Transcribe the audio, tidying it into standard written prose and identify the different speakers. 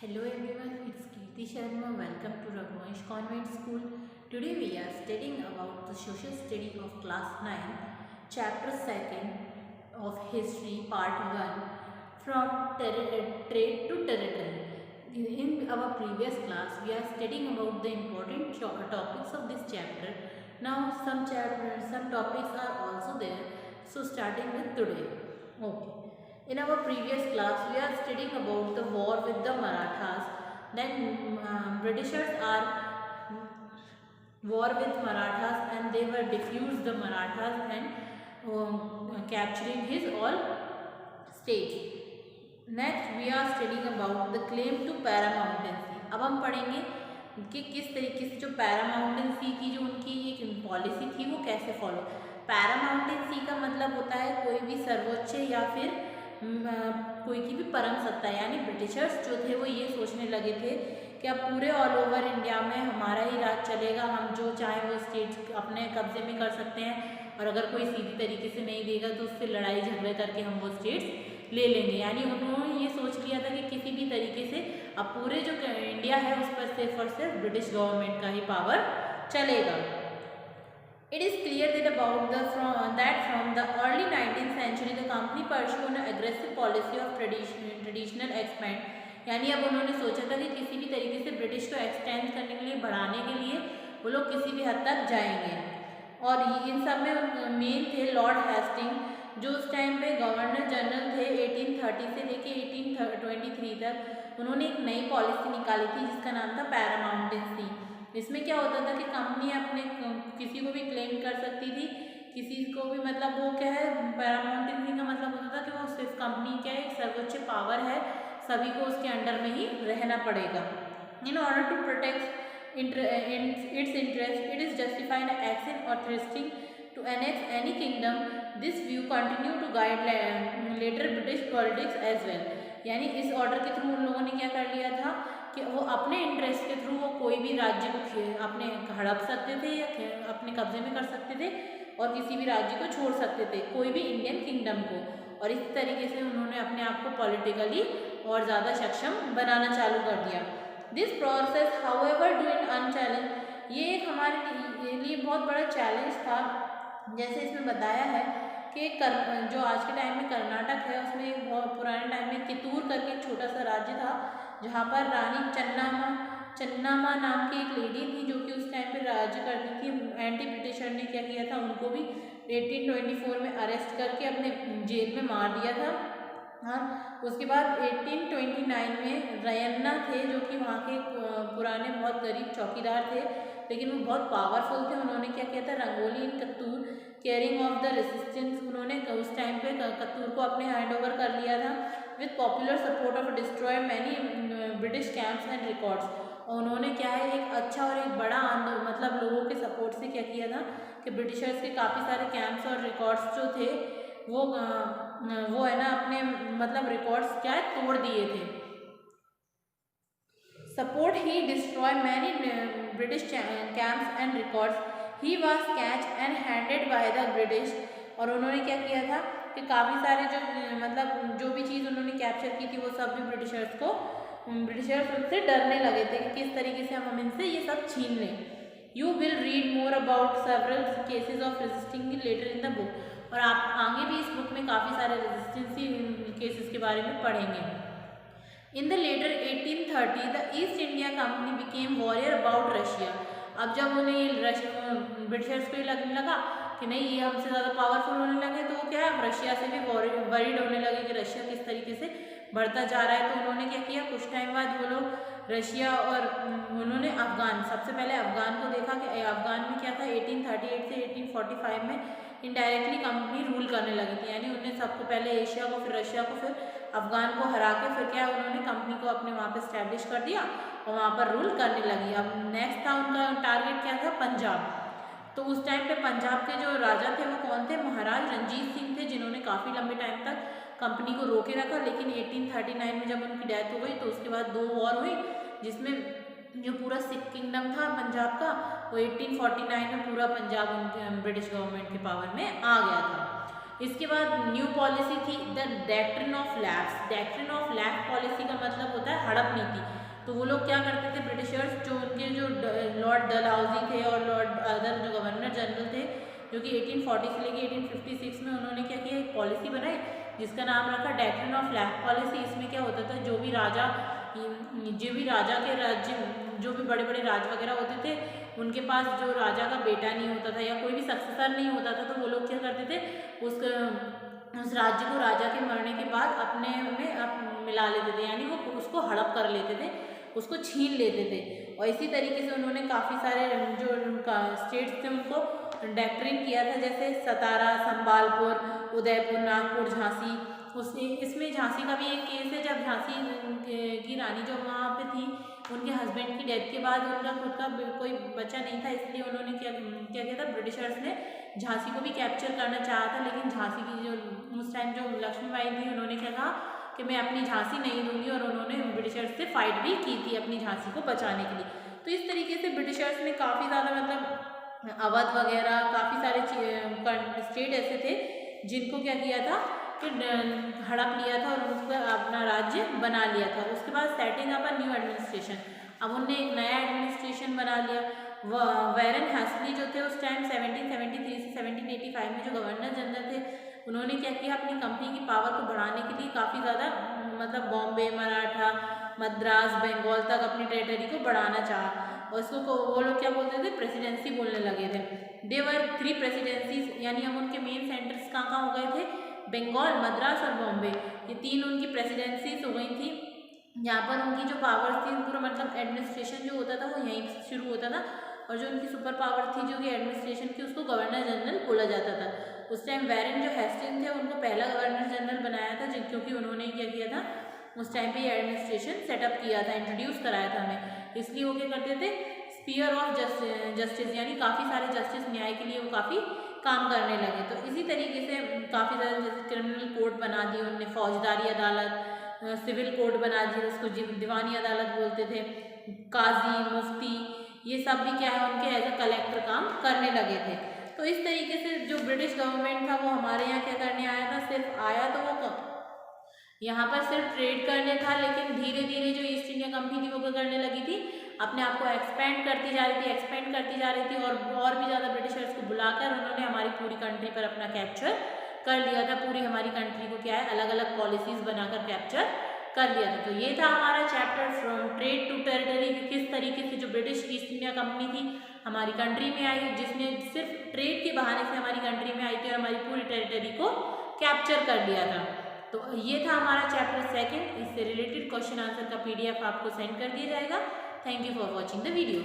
Speaker 1: Hello everyone, it's Kirti Sharma. Welcome to Raghuvansh Convent School. Today we are studying about the social study of class 9, chapter 2nd of history part 1 from trade to territory. In our previous class we are studying about the important topics of this chapter. Now some topics are also there. So starting with today. Okay. In our previous class, we are studying about the war with the Marathas. Then Britishers are war with Marathas, and they were defused the Marathas and capturing his all states. Next we are studying about the claim to paramountcy. अब हम पढ़ेंगे कि किस तरीके से जो पैरामाउंटेंसी की जो उनकी एक पॉलिसी थी वो कैसे फॉलो. पैरामाउंटेंसी का मतलब होता है कोई भी सर्वोच्च या फिर कोई की भी परम सत्ता. यानी ब्रिटिशर्स जो थे वो ये सोचने लगे थे कि अब पूरे ऑल ओवर इंडिया में हमारा ही राज चलेगा, हम जो चाहें वो स्टेट्स अपने कब्जे में कर सकते हैं, और अगर कोई सीधी तरीके से नहीं देगा तो उससे लड़ाई झगड़े करके हम वो स्टेट्स ले लेंगे. यानी उन्होंने ये सोच लिया था कि किसी भी तरीके से अब पूरे जो इंडिया है उस पर सिर्फ और सिर्फ ब्रिटिश गवर्नमेंट का ही पावर चलेगा. It is clear that from the early 19th century the company pursued an aggressive policy of traditional expand. यानी अब उन्होंने सोचा था कि किसी भी तरीके से ब्रिटिश को एक्सटेंड करने के लिए, बढ़ाने के लिए वो लोग किसी भी हद तक जाएंगे. और इन सब में मेन थे लॉर्ड हेस्टिंग जो उस टाइम पे गवर्नर जनरल थे. 1830 से लेके 1823 तक उन्होंने एक नई पॉलिसी निकाली थी जिसका नाम था पैरामाउंटेंसी. इसमें क्या होता था कि कंपनी अपने किसी को भी क्लेम कर सकती थी, किसी को भी, मतलब वो क्या है, पैरामाउंटेंसी का मतलब होता था कि वो सिर्फ कंपनी क्या है, एक सर्वोच्च पावर है, सभी को उसके अंडर में ही रहना पड़ेगा. In order to protect its interest, it is justified action or threatening to annex any kingdom. This view continue to guide later British politics as well. यानी इस ऑर्डर के थ्रू उन लोगों ने क्या कर लिया था कि वो अपने इंटरेस्ट के थ्रू वो कोई भी राज्य को अपने हड़प सकते थे या अपने कब्जे में कर सकते थे और किसी भी राज्य को छोड़ सकते थे, कोई भी इंडियन किंगडम को. और इस तरीके से उन्होंने अपने आप को पॉलिटिकली और ज़्यादा सक्षम बनाना चालू कर दिया. This process however doing unchallenged, ये एक हमारे लिए बहुत बड़ा चैलेंज था. जैसे इसमें बताया है कि जो आज के टाइम में कर्नाटक है उसमें एक बहुत पुराने टाइम में कितूर करके एक छोटा सा राज्य था जहाँ पर रानी चन्नामा नाम की एक लेडी थी जो कि उस टाइम पे राज्य करती थी. एंटी ब्रिटिशर ने क्या किया था, उनको भी 1824 में अरेस्ट करके अपने जेल में मार दिया था. हाँ, उसके बाद 1829 में रयन्ना थे जो कि वहाँ के पुराने बहुत गरीब चौकीदार थे लेकिन वो बहुत पावरफुल थे. उन्होंने क्या किया था, रंगोली इन कत्तूर केयरिंग ऑफ द रेसिस्टेंस, उन्होंने उस टाइम पे कत्तूर को अपने हैंड ओवर कर लिया था with popular support of destroy many British camps and records. और उन्होंने क्या है, एक अच्छा और एक बड़ा आंदोलन, मतलब लोगों के सपोर्ट से क्या किया था कि ब्रिटिशर्स के काफ़ी सारे कैंप्स और रिकॉर्ड्स जो थे वो है ना अपने मतलब रिकॉर्ड्स क्या है तोड़ दिए थे. Support he destroy many British camps and records. He was catch and handed by the British. और उन्होंने क्या किया था कि काफ़ी सारे जो मतलब जो भी चीज़ उन्होंने कैप्चर की थी वो सब भी ब्रिटिशर्स उनसे डरने लगे थे कि किस तरीके से हम इनसे ये सब छीन लें. You will read more about several cases of resisting later in the book. और आप आगे भी इस बुक में काफ़ी सारे रेजिस्टेंसी केसेस के बारे में पढ़ेंगे. In the later 1830 the East India Company became worried about Russia. अब जब उन्हें ये ब्रिटिशर्स को लगने लगा कि नहीं ये हमसे ज़्यादा पावरफुल होने लगे तो वो क्या है, रशिया से भी वरीड होने लगे कि रशिया किस तरीके से बढ़ता जा रहा है. तो उन्होंने क्या किया, कुछ टाइम बाद वो लोग रशिया और उन्होंने सबसे पहले अफगान को देखा कि अफगान में क्या था, 1838 से 1845 में इनडायरेक्टली कंपनी रूल करने लगी थी. यानी उन्होंने सबको पहले एशिया को, फिर रशिया को, फिर अफगान को हरा के फिर क्या उन्होंने कंपनी को अपने वहाँ पे स्टैब्लिश कर दिया और वहाँ पर रूल करने लगी. अब नेक्स्ट था उनका टारगेट क्या था, पंजाब. तो उस टाइम पे पंजाब के जो राजा थे वो कौन थे, महाराज रंजीत सिंह थे, जिन्होंने काफ़ी लंबे टाइम तक कंपनी को रोके रखा. लेकिन 1839 में जब उनकी डेथ हो गई तो उसके बाद 2 वॉर हुई जिसमें जो पूरा सिख किंगडम था पंजाब का वो 1849 में पूरा पंजाब उनके ब्रिटिश गवर्नमेंट के पावर में आ गया था. इसके बाद न्यू पॉलिसी थी the doctrine of lapse. Doctrine of lapse policy का मतलब होता है हड़प नीति। तो वो लोग क्या करते थे ब्रिटिशर्स, जो उनके जो लॉर्ड डलहौजी थे और लॉर्ड अदर जो गवर्नर जनरल थे, जो कि 1840 से लेके 1856 में उन्होंने क्या किया, एक पॉलिसी बनाई जिसका नाम रखा डॉक्ट्रिन ऑफ लैप्स पॉलिसी। इसमें क्या होता था, जो भी राजा के राज्य, जो भी बड़े बड़े राज वगैरह होते थे, उनके पास जो राजा का बेटा नहीं होता था या कोई भी सक्सेसर नहीं होता था, तो वो लोग क्या करते थे, उस राज्य को राजा के मरने के बाद अपने में मिला लेते थे, यानी वो उसको हड़प कर लेते थे, उसको छीन लेते थे। और इसी तरीके से उन्होंने काफ़ी सारे जो स्टेट्स थे उनको डॉक्ट्रिन किया था, जैसे सतारा, संबालपुर, उदयपुर, नागपुर, झांसी। इसमें झांसी का भी एक केस है, जब झांसी की रानी जो वहाँ पे थी, उनके हस्बैंड की डेथ के बाद उनका खुद का कोई बच्चा नहीं था, इसलिए उन्होंने क्या किया था, ब्रिटिशर्स ने झांसी को भी कैप्चर करना चाहा था। लेकिन झांसी की जो उस टाइम जो लक्ष्मीबाई थी, उन्होंने क्या कहा कि मैं अपनी झांसी नहीं दूंगी, और उन्होंने ब्रिटिशर्स से फाइट भी की थी अपनी झांसी को बचाने के लिए। तो इस तरीके से ब्रिटिशर्स ने काफ़ी ज़्यादा मतलब अवध वगैरह काफ़ी सारे स्टेट ऐसे थे जिनको क्या किया था कि हड़प लिया था और उसका अपना राज्य बना लिया था। उसके बाद setting up a new administration, अब उनने एक नया एडमिनिस्ट्रेशन बना लिया। वैरन हेस्ली जो थे उस टाइम 1773 से 1785 में जो गवर्नर जनरल थे, उन्होंने क्या किया, अपनी कंपनी की पावर को बढ़ाने के लिए काफ़ी ज़्यादा मतलब बॉम्बे, मराठा, मद्रास, बंगाल तक अपनी टेरिटरी को बढ़ाना चाहा, और उसको वो लोग क्या बोलते थे, प्रेसिडेंसी बोलने लगे थे। देवर 3 प्रेसिडेंसीज, यानी हम उनके मेन सेंटर्स कहाँ हो गए थे, बंगाल, मद्रास और बॉम्बे, ये 3 उनकी प्रेसिडेंसीज हो गई थी। यहाँ पर उनकी जो पावर्स थी, पूरा मतलब एडमिनिस्ट्रेशन जो होता था वो यहीं से शुरू होता था, और जो उनकी सुपर पावर थी जो कि एडमिनिस्ट्रेशन की, उसको गवर्नर जनरल बोला जाता था। उस टाइम वैरन जो हेस्टिंग्स थे उनको पहला गवर्नर जनरल बनाया था, क्योंकि उन्होंने क्या किया था, उस टाइम पे एडमिनिस्ट्रेशन सेटअप किया था, इंट्रोड्यूस कराया था हमें। इसलिए वो क्या करते थे, स्पीयर ऑफ जस्टिस, यानी काफ़ी सारे जस्टिस, न्याय के लिए वो काफ़ी काम करने लगे। तो इसी तरीके से काफ़ी सारे जैसे क्रिमिनल कोर्ट बना दिए उनने, फौजदारी अदालत, सिविल कोर्ट बना दिए, उसको दीवानी अदालत बोलते थे, काजी, मुफ्ती, ये सब भी क्या है, उनके एज ए कलेक्टर काम करने लगे थे। तो इस तरीके से जो ब्रिटिश गवर्नमेंट था वो हमारे यहाँ क्या करने आया था, सिर्फ आया तो वो यहाँ पर सिर्फ ट्रेड करने था, लेकिन धीरे धीरे जो ईस्ट इंडिया कंपनी थी वो क्या करने लगी थी, अपने आप को एक्सपेंड करती जा रही थी, और भी ज़्यादा ब्रिटिशर्स को बुलाकर उन्होंने हमारी पूरी कंट्री पर अपना कैप्चर कर लिया था। पूरी हमारी कंट्री को क्या है, अलग अलग पॉलिसीज़ बनाकर कैप्चर कर लिया था। तो ये था हमारा chapter from trade to territory, कि किस तरीके से जो ब्रिटिश ईस्ट इंडिया कंपनी थी हमारी कंट्री में आई, जिसने सिर्फ ट्रेड के बहाने से हमारी कंट्री में आई थी और हमारी पूरी टेरिटरी को कैप्चर कर लिया था। तो ये था हमारा चैप्टर 2। इससे रिलेटेड क्वेश्चन आंसर का PDF आपको सेंड कर दिया जाएगा। Thank you for watching the video.